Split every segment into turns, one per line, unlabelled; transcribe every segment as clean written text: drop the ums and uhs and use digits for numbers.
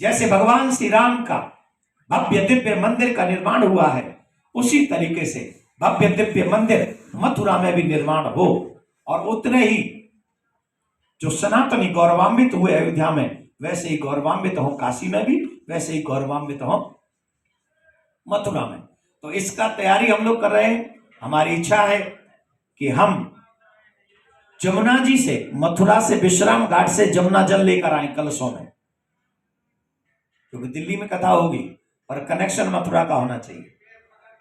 जैसे भगवान श्री राम का भव्य दिव्य मंदिर का निर्माण हुआ है, उसी तरीके से भव्य दिव्य मंदिर मथुरा में भी निर्माण हो, और उतने ही जो सनातनी गौरवान्वित हुए अयोध्या में, वैसे ही गौरवान्वित हो काशी में भी, वैसे ही गौरवान्वित हो मथुरा में। तो इसका तैयारी हम लोग कर रहे हैं। हमारी इच्छा है कि हम जमुना जी से, मथुरा से विश्राम घाट से जमुना जल लेकर आए कलशों में, क्योंकि दिल्ली में कथा होगी पर कनेक्शन मथुरा का होना चाहिए,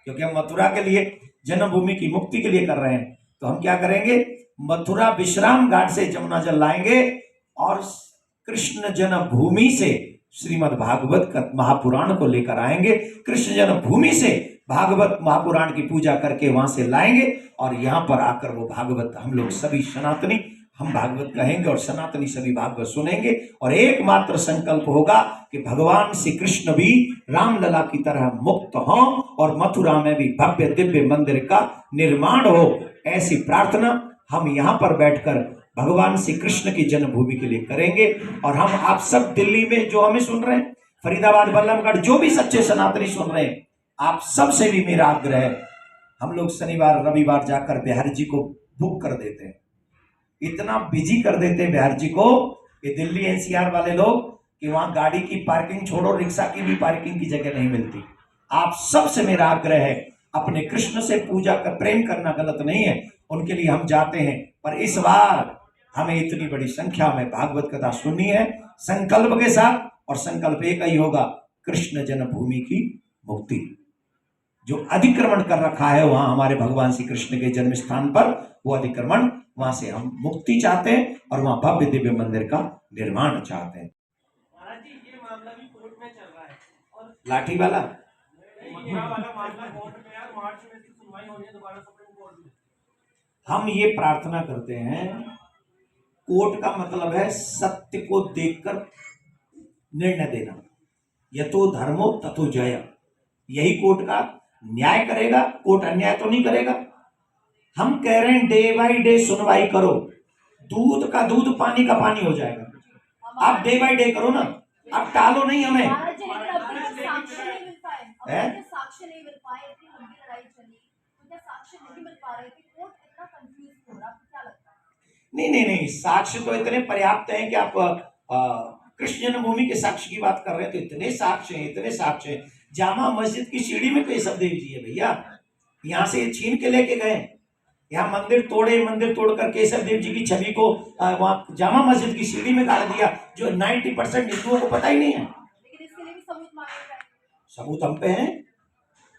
क्योंकि हम मथुरा के लिए, जन्मभूमि की मुक्ति के लिए कर रहे हैं। तो हम क्या करेंगे, मथुरा विश्राम घाट से जमुना जल लाएंगे और कृष्ण जन्मभूमि से श्रीमद् भागवत का महापुराण को लेकर आएंगे। कृष्ण जन्मभूमि से भागवत महापुराण की पूजा करके वहां से लाएंगे, और यहां पर आकर वो भागवत हम लोग सभी सनातनी, हम भागवत कहेंगे और सनातनी सभी भागवत सुनेंगे। और एकमात्र संकल्प होगा कि भगवान श्री कृष्ण भी रामलला की तरह मुक्त हों और मथुरा में भी भव्य दिव्य मंदिर का निर्माण हो। ऐसी प्रार्थना हम यहाँ पर बैठकर भगवान श्री कृष्ण की जन्मभूमि के लिए करेंगे। और हम आप सब दिल्ली में जो हमें सुन रहे हैं, फरीदाबाद, बल्लभगढ़, जो भी सच्चे सनातनी सुन रहे हैं, आप सब से भी मेरा आग्रह है, हम लोग शनिवार रविवार जाकर बिहारी जी को बुक कर देते हैं, इतना बिजी कर देते हैं बिहार जी को, कि दिल्ली एनसीआर वाले लोग, कि वहां गाड़ी की पार्किंग छोड़ो, रिक्शा की भी पार्किंग की जगह नहीं मिलती। आप सब से मेरा आग्रह है, अपने कृष्ण से पूजा कर, प्रेम करना गलत नहीं है, उनके लिए हम जाते हैं, पर इस बार हमें इतनी बड़ी संख्या में भागवत कथा सुननी है संकल्प के साथ, और संकल्प एक ही होगा, कृष्ण जन्मभूमि की मुक्ति। जो अतिक्रमण कर रखा है वहां हमारे भगवान श्री कृष्ण के जन्म स्थान पर, वो अतिक्रमण, वहां से हम मुक्ति चाहते हैं और वहां भव्य दिव्य मंदिर का निर्माण चाहते हैं।
महाराज जी, ये मामला भी कोर्ट में चल रहा है, और
लाठी वाला
मथुरा वाला मामला कोर्ट में है, मार्च में इसकी सुनवाई होनी है दोबारा सुप्रीम कोर्ट में।
हम ये प्रार्थना करते हैं, कोर्ट का मतलब है सत्य को देखकर निर्णय देना, यतो धर्मो ततो जय, यही कोर्ट का न्याय करेगा। कोर्ट अन्याय तो नहीं करेगा। हम कह रहे हैं डे बाई डे सुनवाई करो, दूध का दूध पानी का पानी हो जाएगा। आप डे बाई डे करो ना, आप टालो नहीं हमें। नहीं, साक्ष्य तो इतने पर्याप्त हैं कि आप कृष्ण जन्मभूमि के साक्ष्य की बात कर रहे हैं, तो इतने साक्ष्य हैं, इतने साक्ष्य हैं। जामा मस्जिद की सीढ़ी में केशव देव जी है भैया, यहाँ से छीन के लेके गए, यहाँ मंदिर तोड़े, मंदिर तोड़कर केशव देव जी की छवि को वहां जामा मस्जिद की सीढ़ी में गाड़ दिया, जो 90% हिंदुओं को पता ही नहीं है।
लेकिन इसके लिए भी सबूत मांगे जाए।
सबूत हम पे हैं,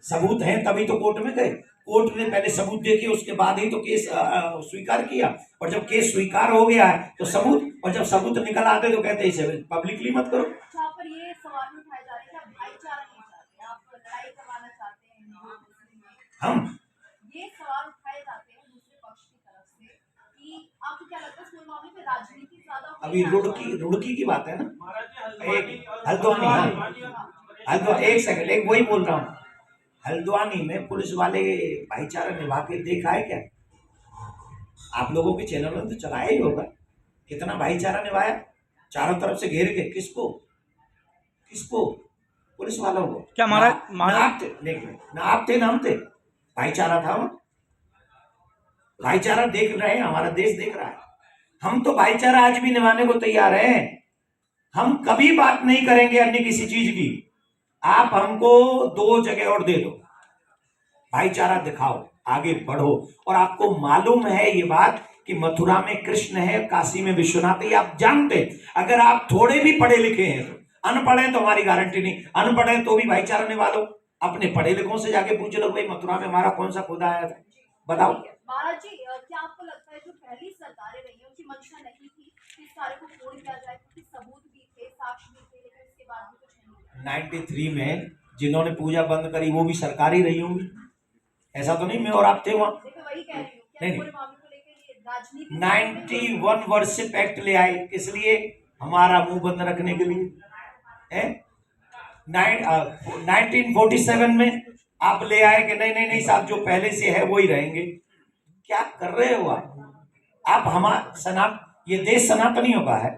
सबूत हैं तभी तो कोर्ट में गए। कोर्ट ने पहले सबूत देखे, उसके बाद ही तो केस स्वीकार किया, और जब केस स्वीकार हो गया है तो सबूत, और जब सबूत निकल आते तो कहते हैं इसे पब्लिकली मत करो।
जहाँ पर ये सवाल उठाए जा रहे हैं कि आप भाईचारा नहीं चाहते, आप लड़ाई करवाना चाहते हैं
हम
ये सवाल उठाए जाते हैं दूसरे पक्ष की तरफ से, कि आपको क्या लगता है इस मामले में राजनीति ज्यादा?
अभी रुड़की की बात है ना,
महाराज जी
हल्द्वानी, एक सेकंड, एक वही बोल रहा हूँ। हल्द्वानी में पुलिस वाले भाईचारा निभा के देखा है क्या? आप लोगों के चैनल में तो चलाया ही होगा, कितना भाईचारा निभाया, चारों तरफ से घेर के। किसको? पुलिस वालों को।
क्या महाराज
ना आप थे ना हम थे, भाईचारा था वहां। भाईचारा देख रहे हैं, हमारा देश देख रहा है। हम तो भाईचारा आज भी निभाने को तैयार हैं। हम कभी बात नहीं करेंगे अन्य किसी चीज की। आप हमको 2 जगह और दे दो, भाईचारा दिखाओ, आगे बढ़ो। और आपको मालूम है ये बात कि मथुरा में कृष्ण है, काशी में विश्वनाथ है, आप जानते। अगर आप थोड़े भी पढ़े लिखे हैं तो, अनपढ़ हैं तो हमारी गारंटी नहीं, अनपढ़ हैं तो भी भाईचारा निभा लो। अपने पढ़े लिखों से जाके पूछ लो, भाई मथुरा में हमारा कौन सा खुदा आया था, बताओ।
महाराज जी, क्या आपको लगता है जो पहली सरकारें रही है उनकी मंशा नहीं थी कि इस कार्य को पूर्ण किया जाए, क्योंकि सबूत भी थे, साक्ष्य भी थे, लेकिन इसके बाद भी कुछ नहीं?
93 में जिन्होंने पूजा बंद करी वो भी सरकार ही रही होंगी, ऐसा तो नहीं मैं और आप थे वहां।
वही कह रही हूँ,
नहीं,
पूरे मामले को लेकर राजनीति
91 वर्शिप एक्ट ले आए, किस लिए? हमारा मुंह बंद रखने के लिए है। 1947 में आप ले आए कि नहीं साहब, जो पहले से है वो ही रहेंगे। क्या कर रहे हो आप? हमारा ये देश सनातनियों का है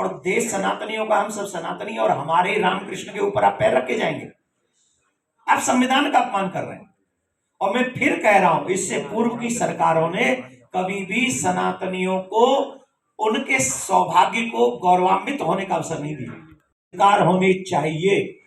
और देश सनातनियों का, हम सब सनातनी, और हमारे रामकृष्ण के ऊपर आप पैर रख के जाएंगे? आप संविधान का अपमान कर रहे हैं। और मैं फिर कह रहा हूं, इससे पूर्व की सरकारों ने कभी भी सनातनियों को उनके सौभाग्य को गौरवान्वित होने का अवसर नहीं दिया। अधिकार होने चाहिए।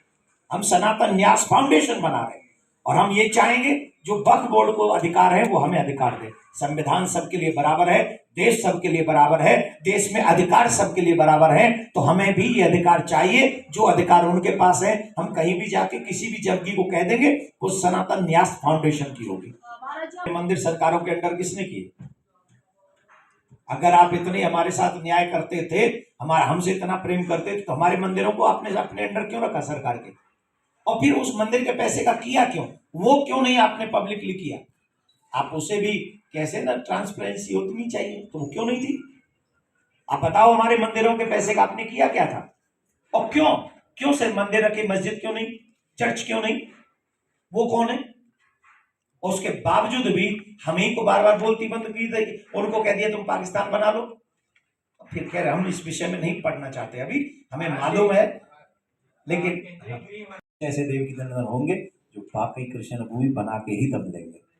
हम सनातन न्यास फाउंडेशन बना रहे हैं और हम ये चाहेंगे जो वक्फ बोर्ड को अधिकार है वो हमें अधिकार दे। संविधान सबके लिए बराबर है, देश सबके लिए बराबर है, देश में अधिकार सबके लिए बराबर है, तो हमें भी ये अधिकार चाहिए जो अधिकार उनके पास है। हम कहीं भी जाके किसी भी जगह को कह देंगे वो सनातन न्यास फाउंडेशन की होगी।
महाराज जी,
मंदिर सरकारों के अंडर किसने किए? अगर आप इतने हमारे साथ न्याय करते थे, हमारा हमसे इतना प्रेम करते थे, तो हमारे मंदिरों को आपने अपने अंडर क्यों रखा सरकार के? और फिर उस मंदिर के पैसे का किया क्यों? वो क्यों नहीं आपने पब्लिकली किया? आप उसे भी कैसे ना ट्रांसपेरेंसी उतनी चाहिए, तो वो क्यों नहीं थी? आप बताओ, हमारे मंदिरों के पैसे का आपने किया क्या था? और क्यों क्यों सिर्फ मंदिर रखे, मस्जिद क्यों नहीं, चर्च क्यों नहीं? वो कौन है? उसके बावजूद भी हम ही को बार बार बोलती बंद की थी, उनको कह दिया तुम पाकिस्तान बना लो। फिर कह रहे हम इस विषय में नहीं पढ़ना चाहते, अभी हमें मालूम है, लेकिन ऐसे देव की दंडन होंगे जो वाकई कृष्ण भूमि बना के ही दम लेंगे।